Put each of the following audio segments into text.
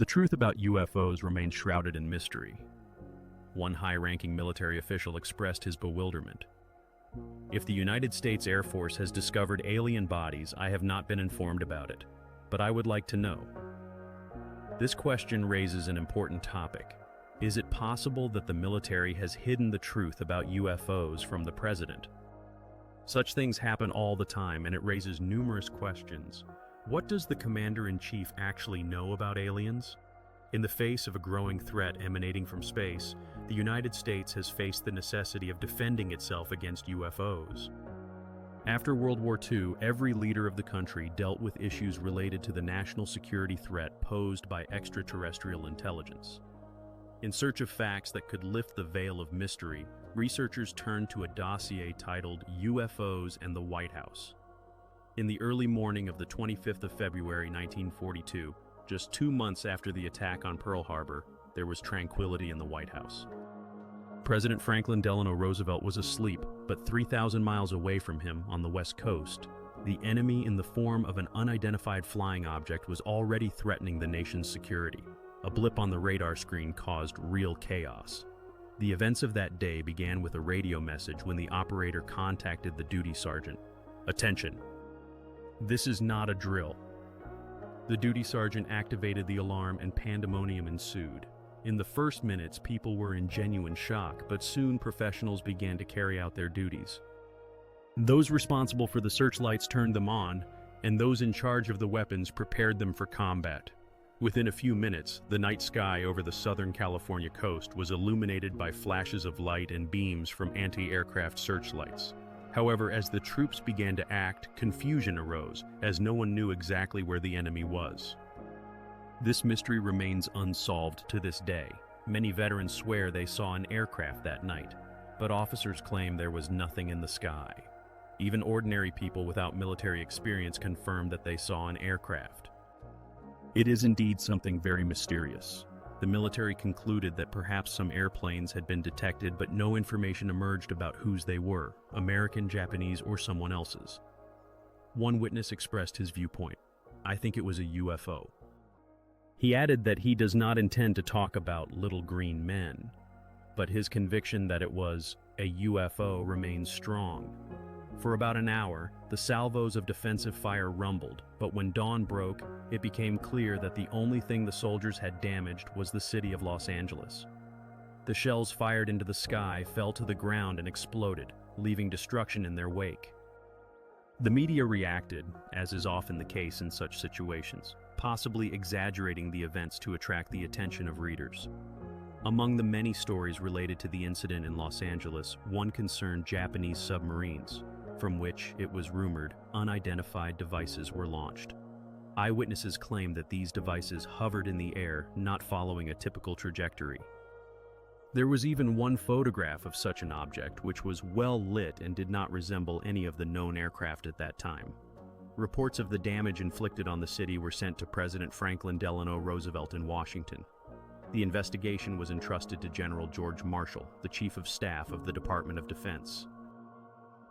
The truth about UFOs remains shrouded in mystery. One high-ranking military official expressed his bewilderment. If the United States Air Force has discovered alien bodies, I have not been informed about it, but I would like to know. This question raises an important topic. Is it possible that the military has hidden the truth about UFOs from the president? Such things happen all the time, and it raises numerous questions. What does the commander-in-chief actually know about aliens? In the face of a growing threat emanating from space, the United States has faced the necessity of defending itself against UFOs. After World War II, every leader of the country dealt with issues related to the national security threat posed by extraterrestrial intelligence. In search of facts that could lift the veil of mystery, researchers turned to a dossier titled UFOs and the White House. In the early morning of the 25th of February 1942, just 2 months after the attack on Pearl Harbor, there was tranquility in the White House. President Franklin Delano Roosevelt was asleep, but 3,000 miles away from him on the West Coast, the enemy in the form of an unidentified flying object was already threatening the nation's security. A blip on the radar screen caused real chaos. The events of that day began with a radio message when the operator contacted the duty sergeant. "Attention! This is not a drill." The duty sergeant activated the alarm and pandemonium ensued. In the first minutes, people were in genuine shock, but soon professionals began to carry out their duties. Those responsible for the searchlights turned them on, and those in charge of the weapons prepared them for combat. Within a few minutes, the night sky over the Southern California coast was illuminated by flashes of light and beams from anti-aircraft searchlights. However, as the troops began to act, confusion arose, as no one knew exactly where the enemy was. This mystery remains unsolved to this day. Many veterans swear they saw an aircraft that night, but officers claim there was nothing in the sky. Even ordinary people without military experience confirmed that they saw an aircraft. It is indeed something very mysterious. The military concluded that perhaps some airplanes had been detected, but no information emerged about whose they were, American, Japanese, or someone else's. One witness expressed his viewpoint. "I think it was a UFO." He added that he does not intend to talk about little green men, but his conviction that it was a UFO remains strong. For about an hour, the salvos of defensive fire rumbled, but when dawn broke, it became clear that the only thing the soldiers had damaged was the city of Los Angeles. The shells fired into the sky fell to the ground and exploded, leaving destruction in their wake. The media reacted, as is often the case in such situations, possibly exaggerating the events to attract the attention of readers. Among the many stories related to the incident in Los Angeles, one concerned Japanese submarines, from which, it was rumored, unidentified devices were launched. Eyewitnesses claimed that these devices hovered in the air, not following a typical trajectory. There was even one photograph of such an object, which was well lit and did not resemble any of the known aircraft at that time. Reports of the damage inflicted on the city were sent to President Franklin Delano Roosevelt in Washington. The investigation was entrusted to General George Marshall, the Chief of Staff of the Department of Defense.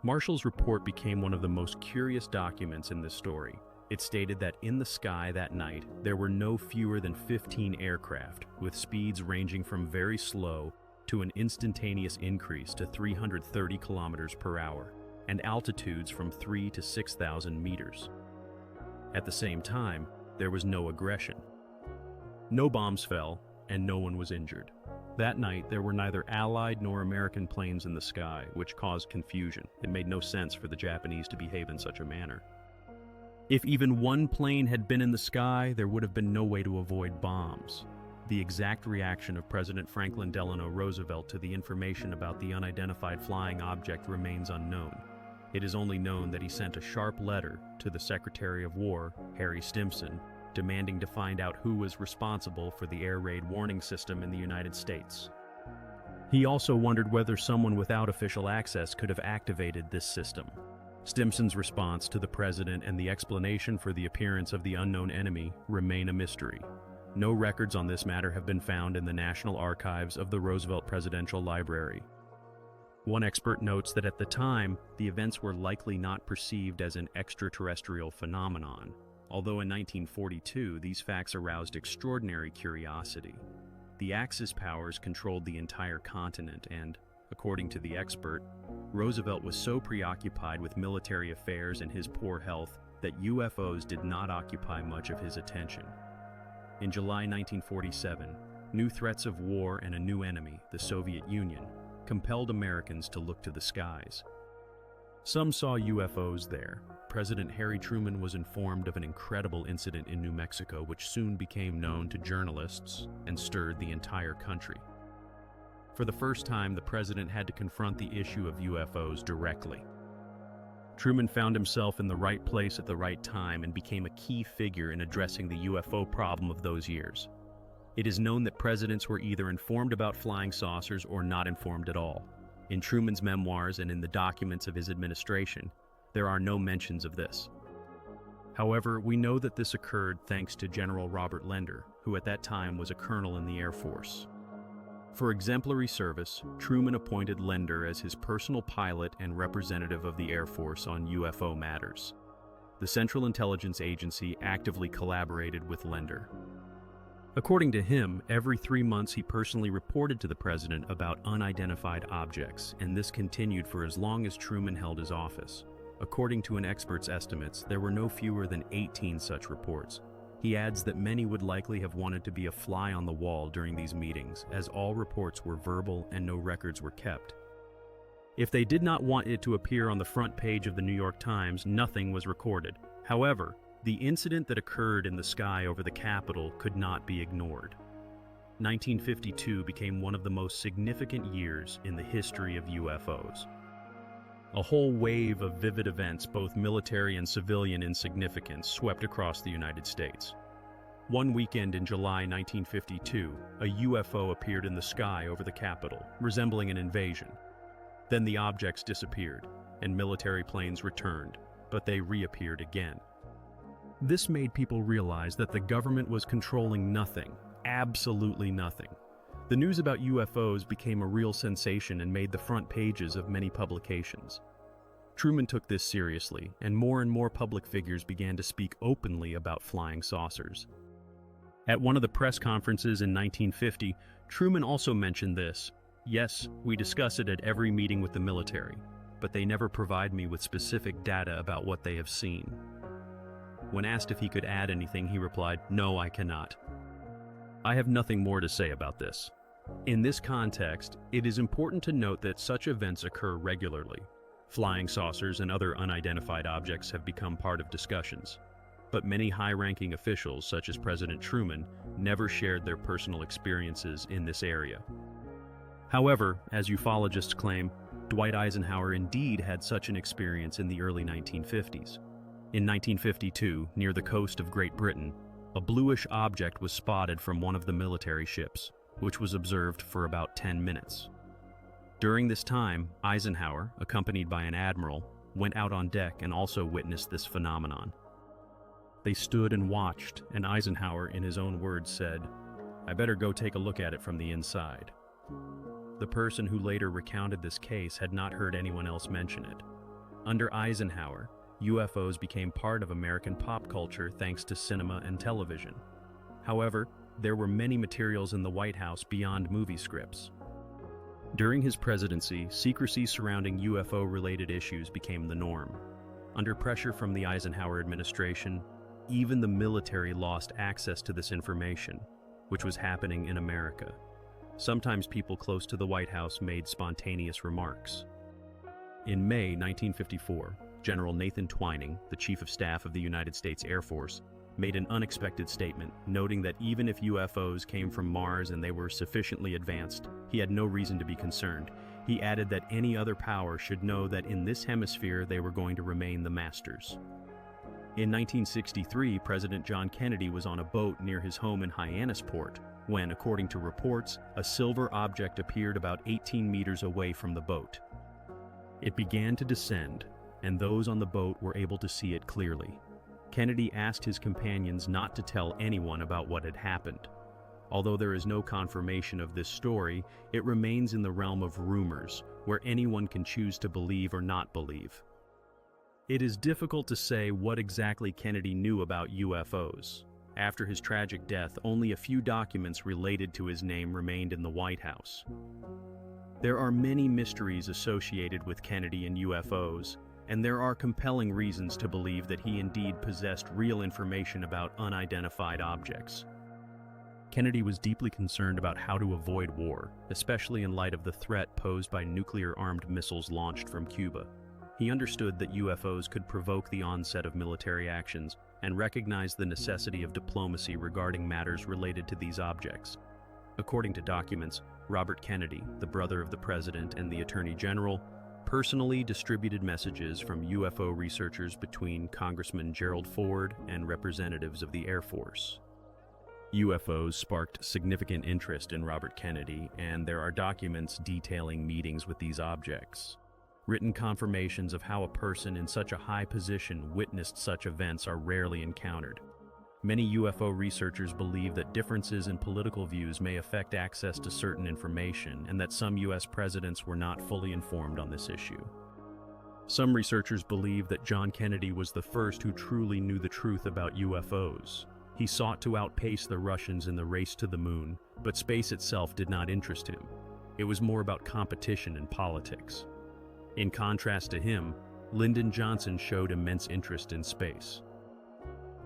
Marshall's report became one of the most curious documents in this story. It stated that in the sky that night, there were no fewer than 15 aircraft, with speeds ranging from very slow to an instantaneous increase to 330 kilometers per hour, and altitudes from 3,000 to 6,000 meters. At the same time, there was no aggression. No bombs fell, and no one was injured. That night, there were neither Allied nor American planes in the sky, which caused confusion. It made no sense for the Japanese to behave in such a manner. If even one plane had been in the sky, there would have been no way to avoid bombs. The exact reaction of President Franklin Delano Roosevelt to the information about the unidentified flying object remains unknown. It is only known that he sent a sharp letter to the Secretary of War, Harry Stimson, demanding to find out who was responsible for the air raid warning system in the United States. He also wondered whether someone without official access could have activated this system. Stimson's response to the president and the explanation for the appearance of the unknown enemy remain a mystery. No records on this matter have been found in the National Archives of the Roosevelt Presidential Library. One expert notes that at the time, the events were likely not perceived as an extraterrestrial phenomenon. although in 1942 these facts aroused extraordinary curiosity. The Axis powers controlled the entire continent and, according to the expert, Roosevelt was so preoccupied with military affairs and his poor health that UFOs did not occupy much of his attention. In July 1947, new threats of war and a new enemy, the Soviet Union, compelled Americans to look to the skies. Some saw UFOs there. President Harry Truman was informed of an incredible incident in New Mexico which soon became known to journalists and stirred the entire country. For the first time, the president had to confront the issue of UFOs directly. Truman found himself in the right place at the right time and became a key figure in addressing the UFO problem of those years. It is known that presidents were either informed about flying saucers or not informed at all. In Truman's memoirs and in the documents of his administration, there are no mentions of this. However, we know that this occurred thanks to General Robert Lender, who at that time was a colonel in the Air Force. For exemplary service, Truman appointed Lender as his personal pilot and representative of the Air Force on UFO matters. The Central Intelligence Agency actively collaborated with Lender. According to him, every 3 months he personally reported to the president about unidentified objects, and this continued for as long as Truman held his office. According to an expert's estimates, there were no fewer than 18 such reports. He adds that many would likely have wanted to be a fly on the wall during these meetings, as all reports were verbal and no records were kept. If they did not want it to appear on the front page of the New York Times, nothing was recorded. However, the incident that occurred in the sky over the Capitol could not be ignored. 1952 became one of the most significant years in the history of UFOs. A whole wave of vivid events, both military and civilian in significance, swept across the United States. One weekend in July 1952, a UFO appeared in the sky over the Capitol, resembling an invasion. Then the objects disappeared, and military planes returned, but they reappeared again. This made people realize that the government was controlling nothing, absolutely nothing. The news about UFOs became a real sensation and made the front pages of many publications. Truman took this seriously, and more public figures began to speak openly about flying saucers. At one of the press conferences in 1950, Truman also mentioned this: "Yes, we discuss it at every meeting with the military, but they never provide me with specific data about what they have seen." When asked if he could add anything, he replied, "No, I cannot. I have nothing more to say about this." In this context, it is important to note that such events occur regularly. Flying saucers and other unidentified objects have become part of discussions. But many high-ranking officials, such as President Truman, never shared their personal experiences in this area. However, as ufologists claim, Dwight Eisenhower indeed had such an experience in the early 1950s. In 1952, near the coast of Great Britain, a bluish object was spotted from one of the military ships, which was observed for about 10 minutes. During this time, Eisenhower, accompanied by an admiral, went out on deck and also witnessed this phenomenon. They stood and watched, and Eisenhower, in his own words, said, "I better go take a look at it from the inside." The person who later recounted this case had not heard anyone else mention it. Under Eisenhower, UFOs became part of American pop culture thanks to cinema and television. However, there were many materials in the White House beyond movie scripts. During his presidency, secrecy surrounding UFO-related issues became the norm. Under pressure from the Eisenhower administration, even the military lost access to this information, which was happening in America. Sometimes people close to the White House made spontaneous remarks. In May 1954, General Nathan Twining, the Chief of Staff of the United States Air Force, made an unexpected statement, noting that even if UFOs came from Mars and they were sufficiently advanced, he had no reason to be concerned. He added that any other power should know that in this hemisphere they were going to remain the masters. In 1963, President John Kennedy was on a boat near his home in Hyannisport when, according to reports, a silver object appeared about 18 meters away from the boat. It began to descend, and those on the boat were able to see it clearly. Kennedy asked his companions not to tell anyone about what had happened. Although there is no confirmation of this story, it remains in the realm of rumors, where anyone can choose to believe or not believe. It is difficult to say what exactly Kennedy knew about UFOs. After his tragic death, only a few documents related to his name remained in the White House. There are many mysteries associated with Kennedy and UFOs, and there are compelling reasons to believe that he indeed possessed real information about unidentified objects. Kennedy was deeply concerned about how to avoid war, especially in light of the threat posed by nuclear-armed missiles launched from Cuba. He understood that UFOs could provoke the onset of military actions and recognized the necessity of diplomacy regarding matters related to these objects. According to documents, Robert Kennedy, the brother of the president and the attorney general, personally distributed messages from UFO researchers between Congressman Gerald Ford and representatives of the Air Force. UFOs sparked significant interest in Robert Kennedy, and there are documents detailing meetings with these objects. Written confirmations of how a person in such a high position witnessed such events are rarely encountered. Many UFO researchers believe that differences in political views may affect access to certain information, and that some U.S. presidents were not fully informed on this issue. Some researchers believe that John Kennedy was the first who truly knew the truth about UFOs. He sought to outpace the Russians in the race to the moon, but space itself did not interest him. It was more about competition and politics. In contrast to him, Lyndon Johnson showed immense interest in space.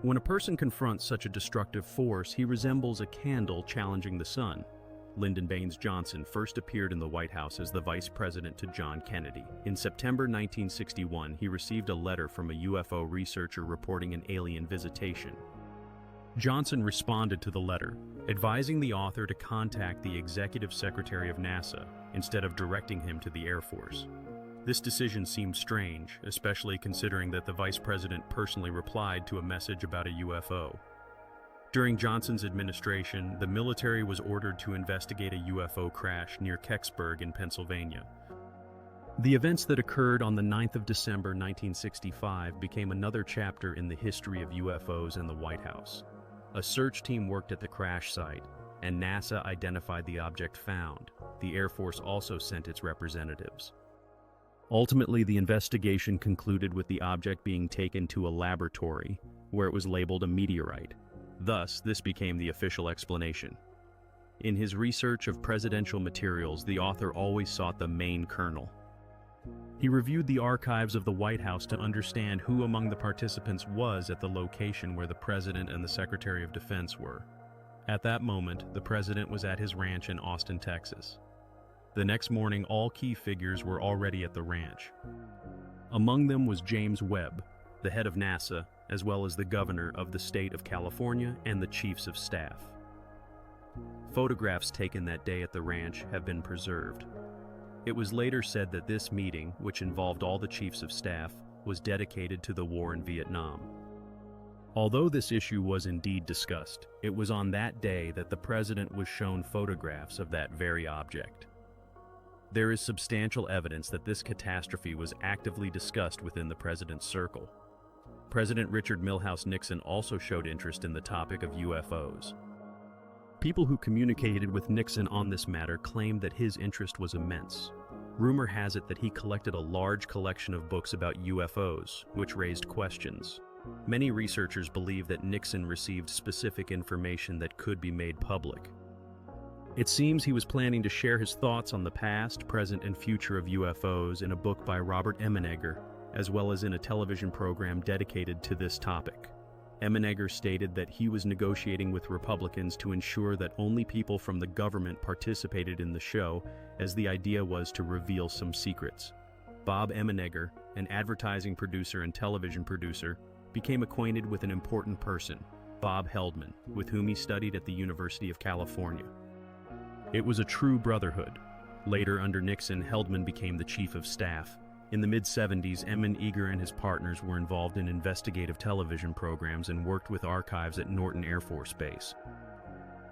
When a person confronts such a destructive force, he resembles a candle challenging the sun. Lyndon Baines Johnson first appeared in the White House as the vice president to John Kennedy. In September 1961, he received a letter from a UFO researcher reporting an alien visitation. Johnson responded to the letter, advising the author to contact the executive secretary of NASA instead of directing him to the Air Force. This decision seemed strange, especially considering that the vice president personally replied to a message about a UFO. During Johnson's administration, the military was ordered to investigate a UFO crash near Kecksburg in Pennsylvania. The events that occurred on the 9th of December 1965 became another chapter in the history of UFOs and the White House. A search team worked at the crash site, and NASA identified the object found. The Air Force also sent its representatives. Ultimately, the investigation concluded with the object being taken to a laboratory, where it was labeled a meteorite. Thus, this became the official explanation. In his research of presidential materials, the author always sought the main kernel. He reviewed the archives of the White House to understand who among the participants was at the location where the President and the Secretary of Defense were. At that moment, the President was at his ranch in Austin, Texas. The next morning, all key figures were already at the ranch. Among them was James Webb, the head of NASA, as well as the governor of the state of California and the chiefs of staff. Photographs taken that day at the ranch have been preserved. It was later said that this meeting, which involved all the chiefs of staff, was dedicated to the war in Vietnam. Although this issue was indeed discussed, it was on that day that the president was shown photographs of that very object. There is substantial evidence that this catastrophe was actively discussed within the president's circle. President Richard Milhous Nixon also showed interest in the topic of UFOs. People who communicated with Nixon on this matter claimed that his interest was immense. Rumor has it that he collected a large collection of books about UFOs, which raised questions. Many researchers believe that Nixon received specific information that could be made public. It seems he was planning to share his thoughts on the past, present, and future of UFOs in a book by Robert Emenegger, as well as in a television program dedicated to this topic. Emenegger stated that he was negotiating with Republicans to ensure that only people from the government participated in the show, as the idea was to reveal some secrets. Bob Emenegger, an advertising producer and television producer, became acquainted with an important person, Bob Heldman, with whom he studied at the University of California. It was a true brotherhood. Later, under Nixon, Heldman became the chief of staff. In the mid-70s, Emenegger and his partners were involved in investigative television programs and worked with archives at Norton Air Force Base.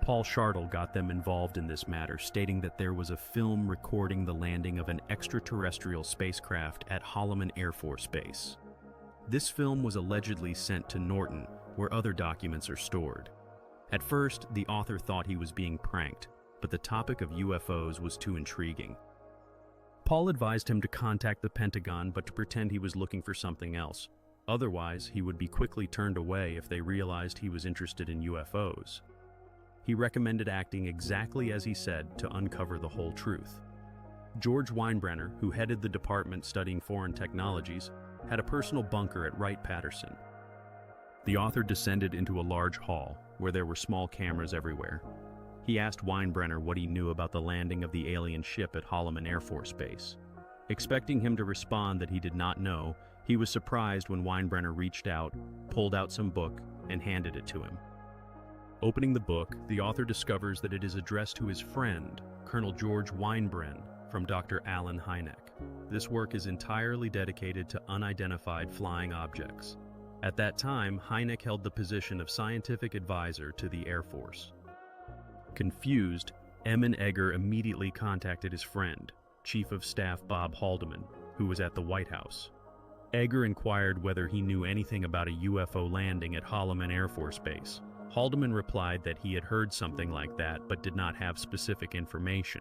Paul Shartle got them involved in this matter, stating that there was a film recording the landing of an extraterrestrial spacecraft at Holloman Air Force Base. This film was allegedly sent to Norton, where other documents are stored. At first, the author thought he was being pranked, but the topic of UFOs was too intriguing. Paul advised him to contact the Pentagon but to pretend he was looking for something else. Otherwise, he would be quickly turned away if they realized he was interested in UFOs. He recommended acting exactly as he said to uncover the whole truth. George Weinbrenner, who headed the department studying foreign technologies, had a personal bunker at Wright-Patterson. The author descended into a large hall where there were small cameras everywhere. He asked Weinbrenner what he knew about the landing of the alien ship at Holloman Air Force Base. Expecting him to respond that he did not know, he was surprised when Weinbrenner reached out, pulled out some book, and handed it to him. Opening the book, the author discovers that it is addressed to his friend, Colonel George Weinbrenner, from Dr. Allen Hynek. This work is entirely dedicated to unidentified flying objects. At that time, Hynek held the position of scientific advisor to the Air Force. Confused, Emin Egger immediately contacted his friend, Chief of Staff Bob Haldeman, who was at the White House. Egger inquired whether he knew anything about a UFO landing at Holloman Air Force Base. Haldeman replied that he had heard something like that but did not have specific information.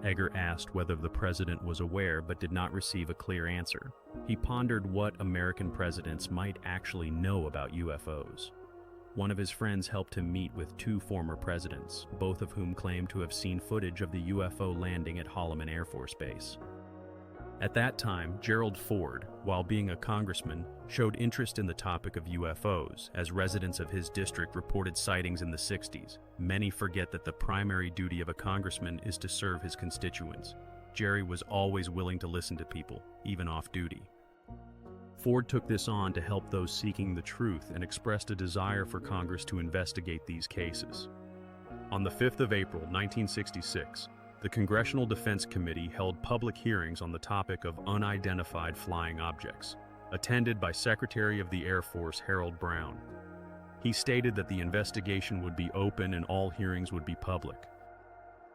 Egger asked whether the president was aware but did not receive a clear answer. He pondered what American presidents might actually know about UFOs. One of his friends helped him meet with two former presidents, both of whom claimed to have seen footage of the UFO landing at Holloman Air Force Base. At that time, Gerald Ford, while being a congressman, showed interest in the topic of UFOs, as residents of his district reported sightings in the 60s. Many forget that the primary duty of a congressman is to serve his constituents. Jerry was always willing to listen to people, even off duty. Ford took this on to help those seeking the truth and expressed a desire for Congress to investigate these cases. On the 5th of April, 1966, the Congressional Defense Committee held public hearings on the topic of unidentified flying objects, attended by Secretary of the Air Force Harold Brown. He stated that the investigation would be open and all hearings would be public.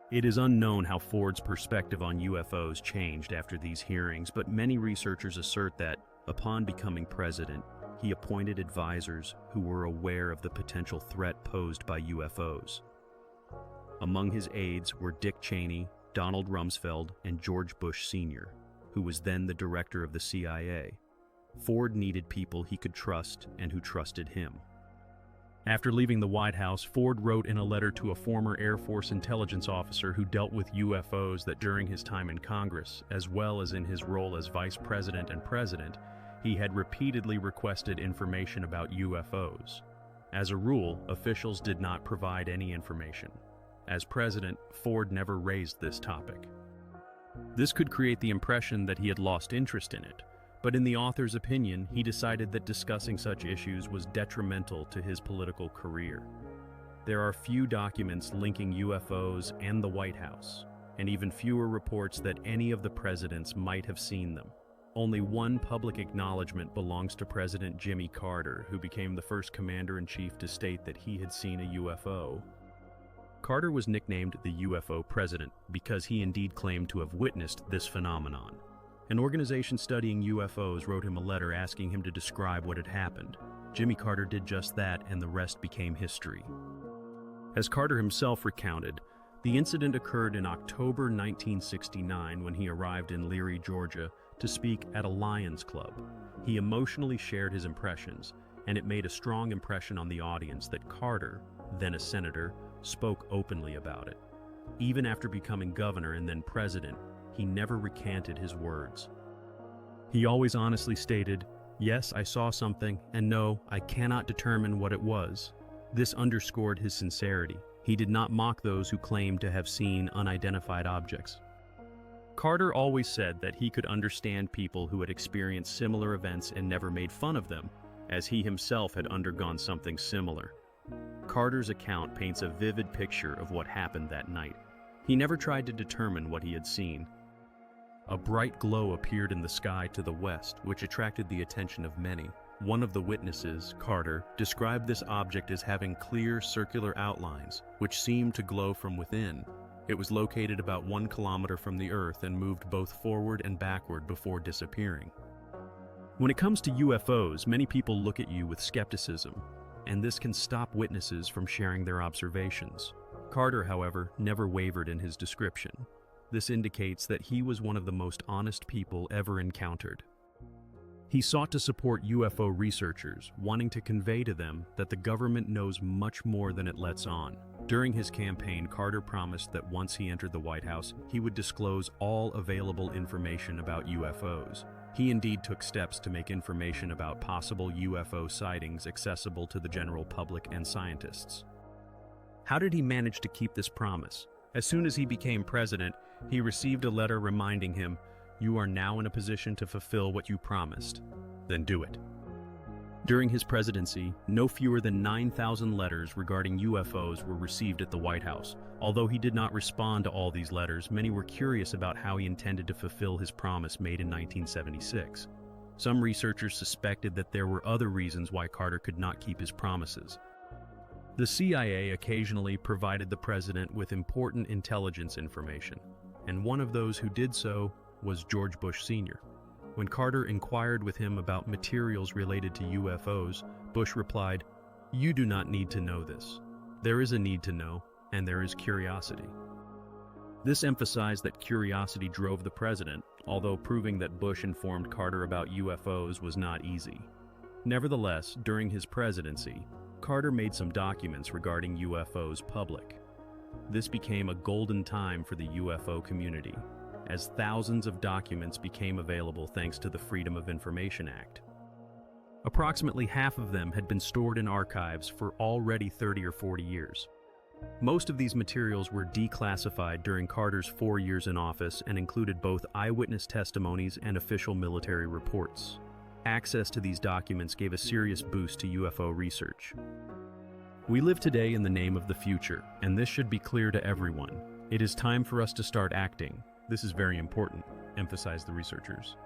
It is unknown how Ford's perspective on UFOs changed after these hearings, but many researchers assert that, upon becoming president, he appointed advisors who were aware of the potential threat posed by UFOs. Among his aides were Dick Cheney, Donald Rumsfeld, and George Bush Sr., who was then the director of the CIA. Ford needed people he could trust and who trusted him. After leaving the White House, Ford wrote in a letter to a former Air Force intelligence officer who dealt with UFOs that during his time in Congress, as well as in his role as vice president and president, he had repeatedly requested information about UFOs. As a rule, officials did not provide any information. As president, Ford never raised this topic. This could create the impression that he had lost interest in it, but in the author's opinion, he decided that discussing such issues was detrimental to his political career. There are few documents linking UFOs and the White House, and even fewer reports that any of the presidents might have seen them. Only one public acknowledgement belongs to President Jimmy Carter, who became the first commander-in-chief to state that he had seen a UFO. Carter was nicknamed the UFO president because he indeed claimed to have witnessed this phenomenon. An organization studying UFOs wrote him a letter asking him to describe what had happened. Jimmy Carter did just that, and the rest became history. As Carter himself recounted, the incident occurred in October 1969 when he arrived in Leary, Georgia, to speak at a Lions Club. He emotionally shared his impressions, and it made a strong impression on the audience that Carter, then a senator, spoke openly about it. Even after becoming governor and then president, he never recanted his words. He always honestly stated, "Yes, I saw something, and no, I cannot determine what it was." This underscored his sincerity. He did not mock those who claimed to have seen unidentified objects. Carter always said that he could understand people who had experienced similar events and never made fun of them, as he himself had undergone something similar. Carter's account paints a vivid picture of what happened that night. He never tried to determine what he had seen. A bright glow appeared in the sky to the west, which attracted the attention of many. One of the witnesses, Carter, described this object as having clear circular outlines, which seemed to glow from within. It was located about 1 kilometer from the Earth and moved both forward and backward before disappearing. When it comes to UFOs, many people look at you with skepticism, and this can stop witnesses from sharing their observations. Carter, however, never wavered in his description. This indicates that he was one of the most honest people ever encountered. He sought to support UFO researchers, wanting to convey to them that the government knows much more than it lets on. During his campaign, Carter promised that once he entered the White House, he would disclose all available information about UFOs. He indeed took steps to make information about possible UFO sightings accessible to the general public and scientists. How did he manage to keep this promise? As soon as he became president, he received a letter reminding him, "You are now in a position to fulfill what you promised. Then do it." During his presidency, no fewer than 9,000 letters regarding UFOs were received at the White House. Although he did not respond to all these letters, many were curious about how he intended to fulfill his promise made in 1976. Some researchers suspected that there were other reasons why Carter could not keep his promises. The CIA occasionally provided the president with important intelligence information, and one of those who did so was George Bush Sr. When Carter inquired with him about materials related to UFOs, Bush replied, "You do not need to know this. There is a need to know, and there is curiosity." This emphasized that curiosity drove the president, although proving that Bush informed Carter about UFOs was not easy. Nevertheless, during his presidency, Carter made some documents regarding UFOs public. This became a golden time for the UFO community, as thousands of documents became available thanks to the Freedom of Information Act. Approximately half of them had been stored in archives for already 30 or 40 years. Most of these materials were declassified during Carter's 4 years in office and included both eyewitness testimonies and official military reports. Access to these documents gave a serious boost to UFO research. We live today in the name of the future, and this should be clear to everyone. It is time for us to start acting. This is very important, emphasized the researchers.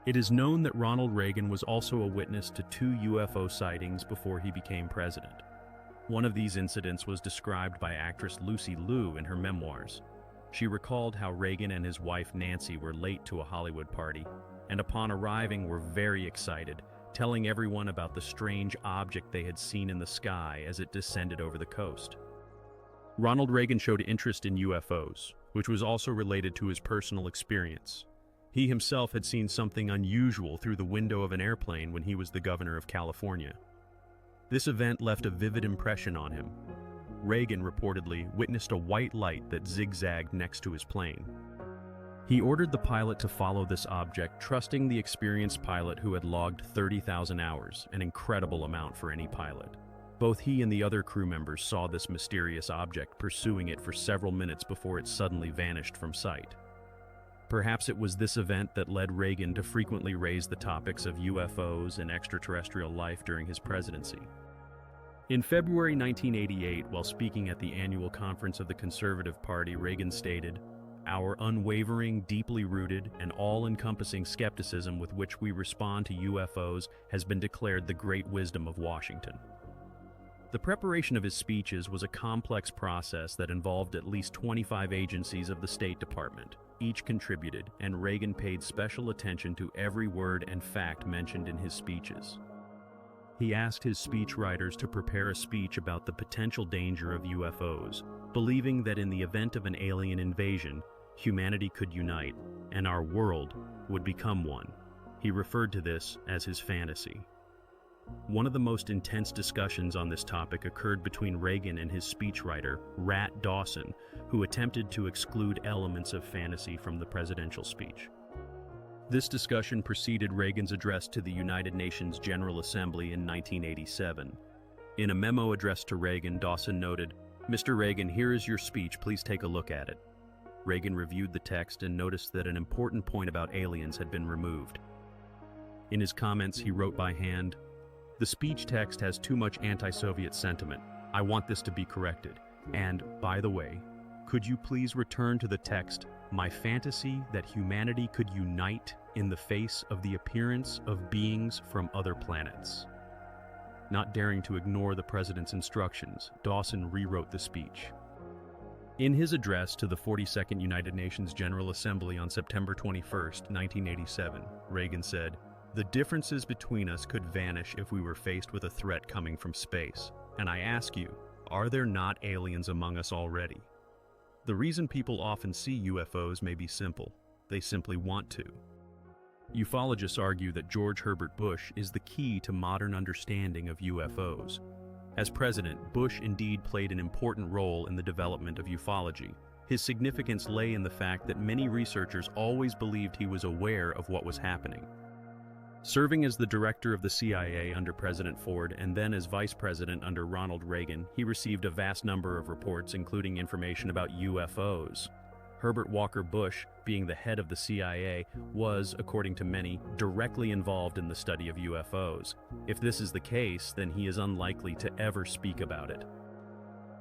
It is known that Ronald Reagan was also a witness to 2 UFO sightings before he became president. One of these incidents was described by actress Lucy Liu in her memoirs. She recalled how Reagan and his wife Nancy were late to a Hollywood party, and upon arriving were very excited, telling everyone about the strange object they had seen in the sky as it descended over the coast. Ronald Reagan showed interest in UFOs, which was also related to his personal experience. He himself had seen something unusual through the window of an airplane when he was the governor of California. This event left a vivid impression on him. Reagan reportedly witnessed a white light that zigzagged next to his plane. He ordered the pilot to follow this object, trusting the experienced pilot who had logged 30,000 hours, an incredible amount for any pilot. Both he and the other crew members saw this mysterious object pursuing it for several minutes before it suddenly vanished from sight. Perhaps it was this event that led Reagan to frequently raise the topics of UFOs and extraterrestrial life during his presidency. In February 1988, while speaking at the annual conference of the Conservative Party, Reagan stated, "Our unwavering, deeply rooted, and all-encompassing skepticism with which we respond to UFOs has been declared the great wisdom of Washington." The preparation of his speeches was a complex process that involved at least 25 agencies of the State Department. Each contributed, and Reagan paid special attention to every word and fact mentioned in his speeches. He asked his speechwriters to prepare a speech about the potential danger of UFOs, believing that in the event of an alien invasion, humanity could unite, and our world would become one. He referred to this as his fantasy. One of the most intense discussions on this topic occurred between Reagan and his speechwriter, Rat Dawson, who attempted to exclude elements of fantasy from the presidential speech. This discussion preceded Reagan's address to the United Nations General Assembly in 1987. In a memo addressed to Reagan, Dawson noted, "Mr. Reagan, here is your speech, please take a look at it." Reagan reviewed the text and noticed that an important point about aliens had been removed. In his comments, he wrote by hand, "The speech text has too much anti-Soviet sentiment. I want this to be corrected. And, by the way, could you please return to the text, 'My fantasy that humanity could unite in the face of the appearance of beings from other planets.'" Not daring to ignore the president's instructions, Dawson rewrote the speech. In his address to the 42nd United Nations General Assembly on September 21, 1987, Reagan said, "The differences between us could vanish if we were faced with a threat coming from space. And I ask you, are there not aliens among us already? The reason people often see UFOs may be simple. They simply want to. Ufologists argue that George Herbert Bush is the key to modern understanding of UFOs. As president, Bush indeed played an important role in the development of ufology. His significance lay in the fact that many researchers always believed he was aware of what was happening. Serving as the director of the CIA under President Ford and then as vice president under Ronald Reagan, he received a vast number of reports including information about UFOs. Herbert Walker Bush, being the head of the CIA, was, according to many, directly involved in the study of UFOs. If this is the case, then he is unlikely to ever speak about it.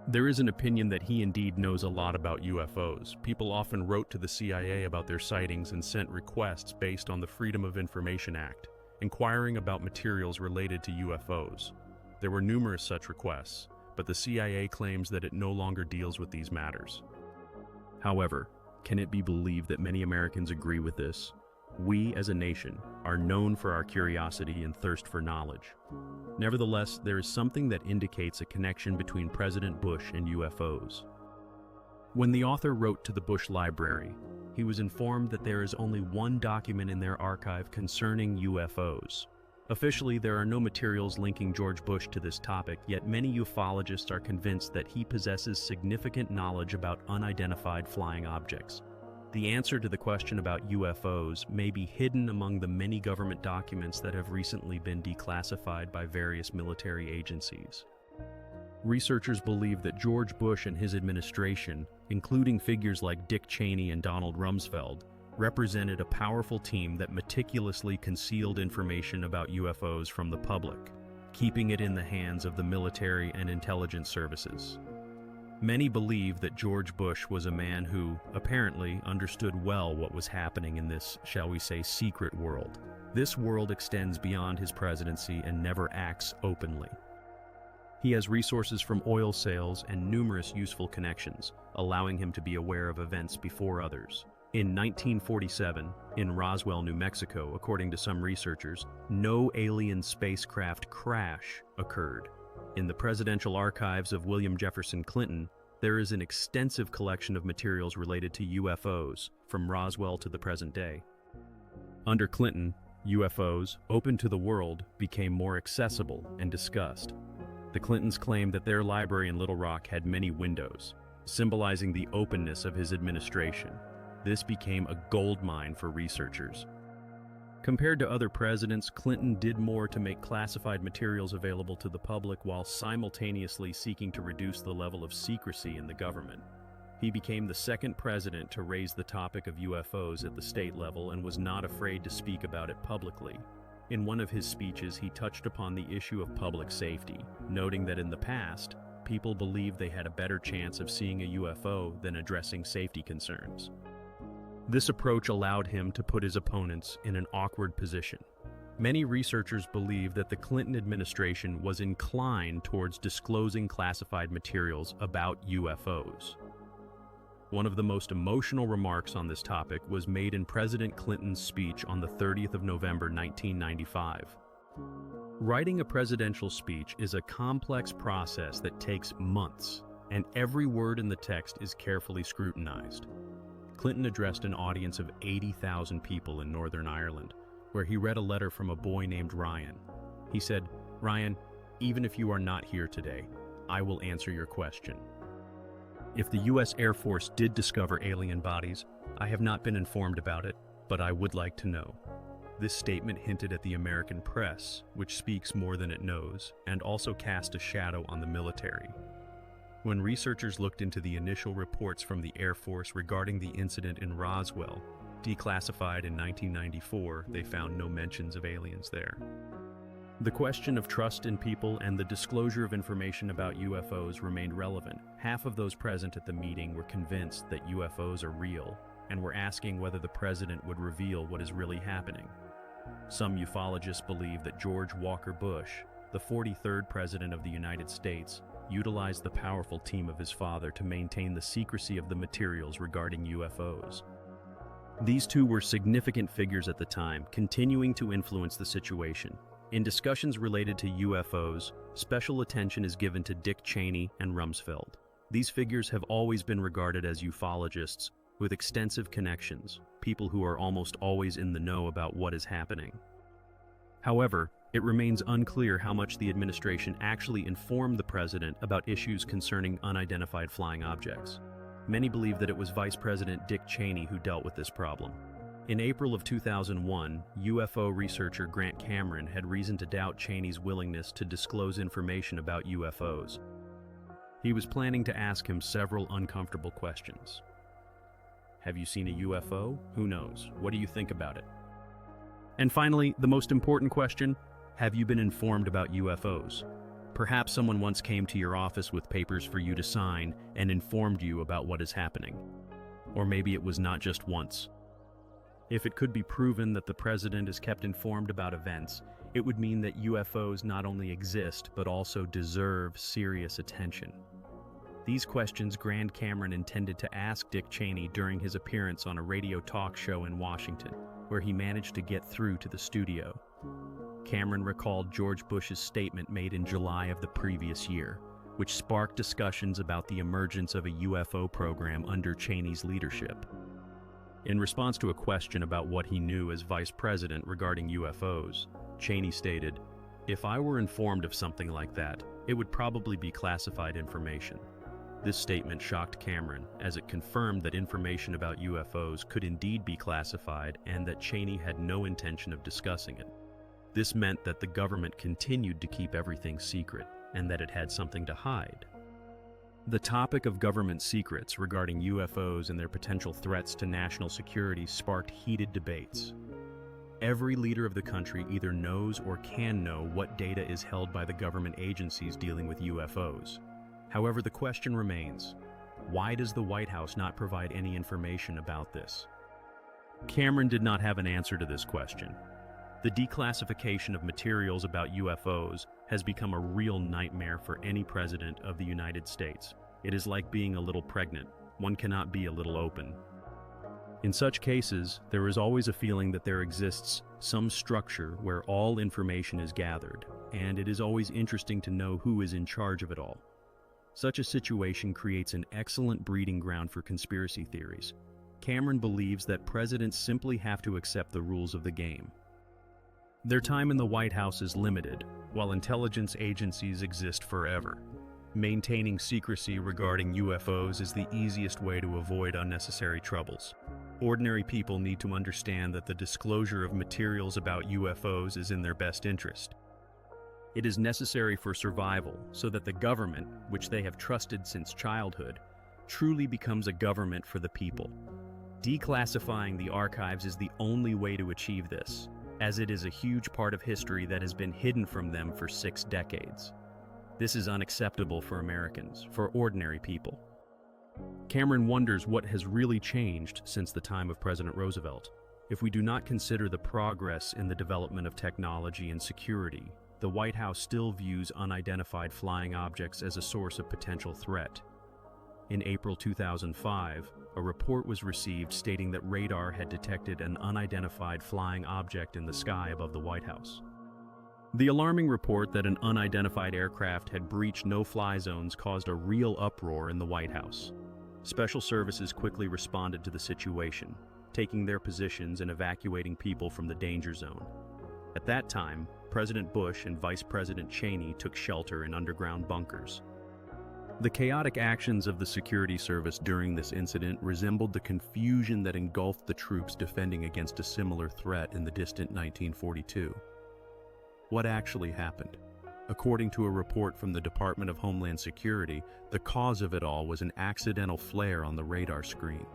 There is an opinion that he indeed knows a lot about UFOs. People often wrote to the CIA about their sightings and sent requests based on the Freedom of Information Act, inquiring about materials related to UFOs. There were numerous such requests, but the CIA claims that it no longer deals with these matters. However, can it be believed that many Americans agree with this? We, as a nation, are known for our curiosity and thirst for knowledge. Nevertheless, there is something that indicates a connection between President Bush and UFOs. When the author wrote to the Bush Library, he was informed that there is only one document in their archive concerning UFOs. Officially, there are no materials linking George Bush to this topic, yet many ufologists are convinced that he possesses significant knowledge about unidentified flying objects. The answer to the question about UFOs may be hidden among the many government documents that have recently been declassified by various military agencies. Researchers believe that George Bush and his administration, including figures like Dick Cheney and Donald Rumsfeld, represented a powerful team that meticulously concealed information about UFOs from the public, keeping it in the hands of the military and intelligence services. Many believe that George Bush was a man who, apparently, understood well what was happening in this, shall we say, secret world. This world extends beyond his presidency and never acts openly. He has resources from oil sales and numerous useful connections, allowing him to be aware of events before others. In 1947, in Roswell, New Mexico, according to some researchers, no alien spacecraft crash occurred. In the presidential archives of William Jefferson Clinton, there is an extensive collection of materials related to UFOs, from Roswell to the present day. Under Clinton, UFOs, open to the world, became more accessible and discussed. The Clintons claimed that their library in Little Rock had many windows, symbolizing the openness of his administration. This became a goldmine for researchers. Compared to other presidents, Clinton did more to make classified materials available to the public while simultaneously seeking to reduce the level of secrecy in the government. He became the second president to raise the topic of UFOs at the state level and was not afraid to speak about it publicly. In one of his speeches, he touched upon the issue of public safety, noting that in the past, people believed they had a better chance of seeing a UFO than addressing safety concerns. This approach allowed him to put his opponents in an awkward position. Many researchers believe that the Clinton administration was inclined towards disclosing classified materials about UFOs. One of the most emotional remarks on this topic was made in President Clinton's speech on the 30th of November 1995. Writing a presidential speech is a complex process that takes months, and every word in the text is carefully scrutinized. Clinton addressed an audience of 80,000 people in Northern Ireland, where he read a letter from a boy named Ryan. He said, "Ryan, even if you are not here today, I will answer your question. If the U.S. Air Force did discover alien bodies, I have not been informed about it, but I would like to know." This statement hinted at the American press, which speaks more than it knows, and also cast a shadow on the military. When researchers looked into the initial reports from the Air Force regarding the incident in Roswell, declassified in 1994, they found no mentions of aliens there. The question of trust in people and the disclosure of information about UFOs remained relevant. Half of those present at the meeting were convinced that UFOs are real and were asking whether the president would reveal what is really happening. Some ufologists believe that George Walker Bush, the 43rd President of the United States, utilized the powerful team of his father to maintain the secrecy of the materials regarding UFOs. These two were significant figures at the time, continuing to influence the situation. In discussions related to UFOs, special attention is given to Dick Cheney and Rumsfeld. These figures have always been regarded as ufologists with extensive connections, people who are almost always in the know about what is happening. However, it remains unclear how much the administration actually informed the president about issues concerning unidentified flying objects. Many believe that it was Vice President Dick Cheney who dealt with this problem. In April of 2001, UFO researcher Grant Cameron had reason to doubt Cheney's willingness to disclose information about UFOs. He was planning to ask him several uncomfortable questions. Have you seen a UFO? Who knows? What do you think about it? And finally, the most important question, have you been informed about UFOs? Perhaps someone once came to your office with papers for you to sign and informed you about what is happening. Or maybe it was not just once. If it could be proven that the president is kept informed about events, it would mean that UFOs not only exist but also deserve serious attention. These questions Grant Cameron intended to ask Dick Cheney during his appearance on a radio talk show in Washington, where he managed to get through to the studio. Cameron recalled George Bush's statement made in July of the previous year, which sparked discussions about the emergence of a UFO program under Cheney's leadership. In response to a question about what he knew as vice president regarding UFOs, Cheney stated, "If I were informed of something like that, it would probably be classified information." This statement shocked Cameron, as it confirmed that information about UFOs could indeed be classified and that Cheney had no intention of discussing it. This meant that the government continued to keep everything secret, and that it had something to hide. The topic of government secrets regarding UFOs and their potential threats to national security sparked heated debates. Every leader of the country either knows or can know what data is held by the government agencies dealing with UFOs. However, the question remains, why does the White House not provide any information about this? Cameron did not have an answer to this question. The declassification of materials about UFOs has become a real nightmare for any president of the United States. It is like being a little pregnant. One cannot be a little open. In such cases, there is always a feeling that there exists some structure where all information is gathered, and it is always interesting to know who is in charge of it all. Such a situation creates an excellent breeding ground for conspiracy theories. Cameron believes that presidents simply have to accept the rules of the game. Their time in the White House is limited, while intelligence agencies exist forever. Maintaining secrecy regarding UFOs is the easiest way to avoid unnecessary troubles. Ordinary people need to understand that the disclosure of materials about UFOs is in their best interest. It is necessary for survival so that the government, which they have trusted since childhood, truly becomes a government for the people. Declassifying the archives is the only way to achieve this, as it is a huge part of history that has been hidden from them for 6 decades. This is unacceptable for Americans, for ordinary people. Cameron wonders what has really changed since the time of President Roosevelt. If we do not consider the progress in the development of technology and security, the White House still views unidentified flying objects as a source of potential threat. In April 2005, a report was received stating that radar had detected an unidentified flying object in the sky above the White House. The alarming report that an unidentified aircraft had breached no-fly zones caused a real uproar in the White House. Special services quickly responded to the situation, taking their positions and evacuating people from the danger zone. At that time, President Bush and Vice President Cheney took shelter in underground bunkers. The chaotic actions of the security service during this incident resembled the confusion that engulfed the troops defending against a similar threat in the distant 1942. What actually happened? According to a report from the Department of Homeland Security, the cause of it all was an accidental flare on the radar screen.